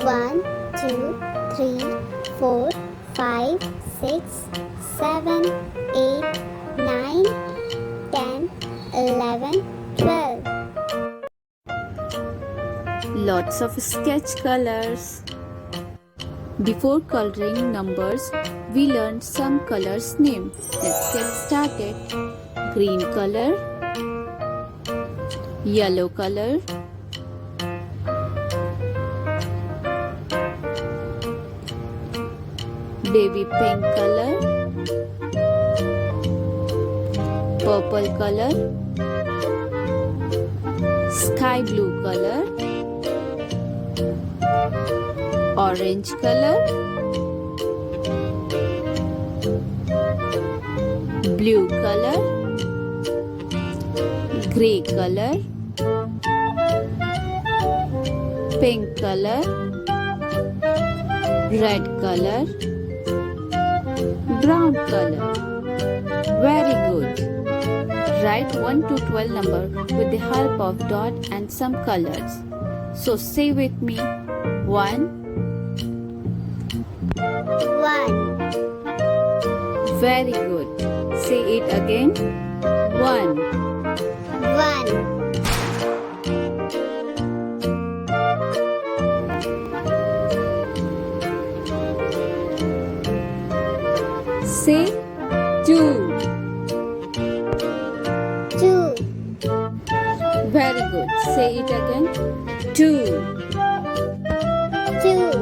1, 2, 3, 4, 5, 6, 7, 8, 9, 10, 11, 12. Lots of sketch colors. Before coloring numbers, we learned some colors name. Let's get started. Green color, yellow color, baby pink color, purple color, sky blue color, orange color, blue color, grey color, pink color, red color, brown color. Very good. Write 1 to 12 number with the help of dot and some colors. So say with me 1. 1, Very good. Say it again. 1. 1, Say 2. 2, Very good. Say it again. 2. 2,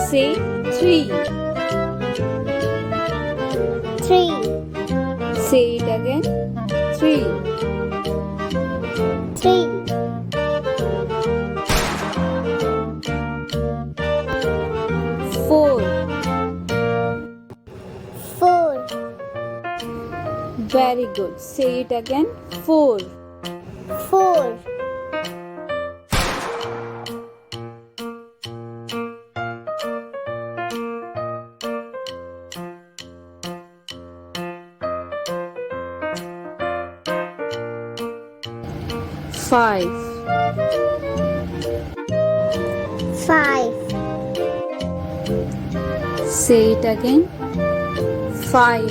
Say 3. 3, Say it again. 3. 3, 4. 4, Very good. Say it again. 4. 4, 5. 5, Say it again. 5.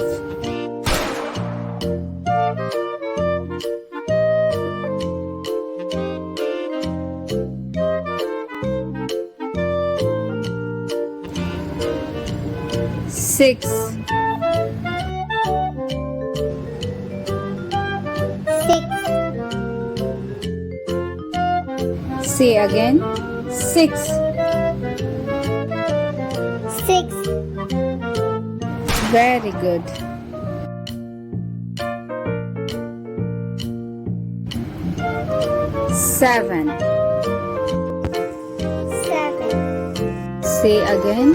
6. 6, Say again. 6. 6, Very good. 7. 7, Say again.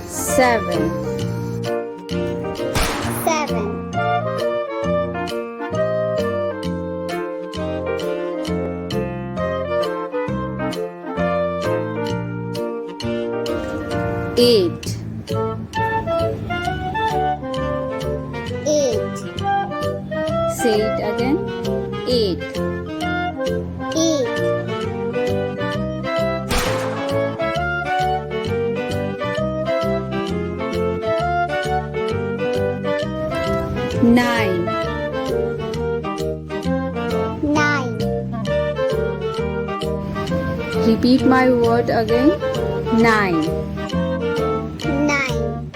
7. 7, 8. 8, Say it again. 8. 8, 9. 9, Repeat my word again. 9. 9,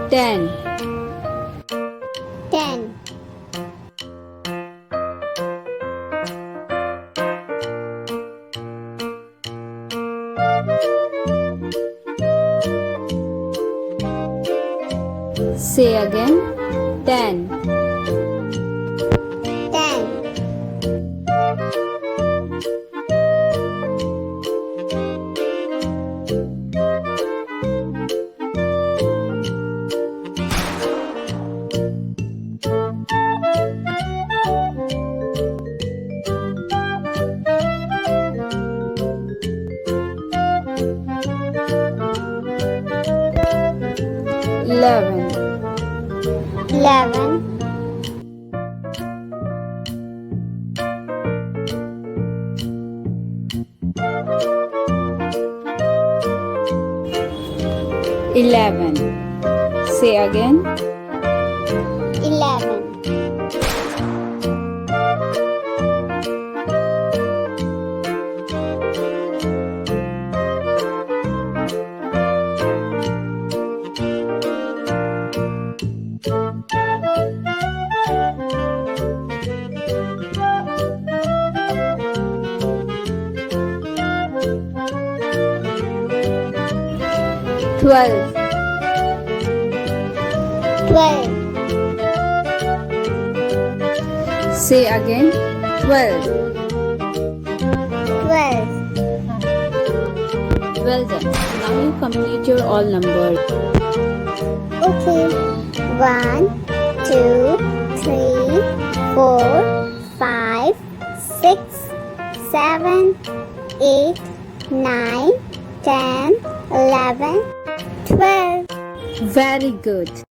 10. 10, Say again. 10. 10, 11, 11, 11, 11. Say again. 11, 12, 12, say again. 12. 12. Well done. Now you complete your all numbers. Okay. 1, 2, 3, 4, 5, 6, 7, 8, 9, 10, 11, 12. Very good.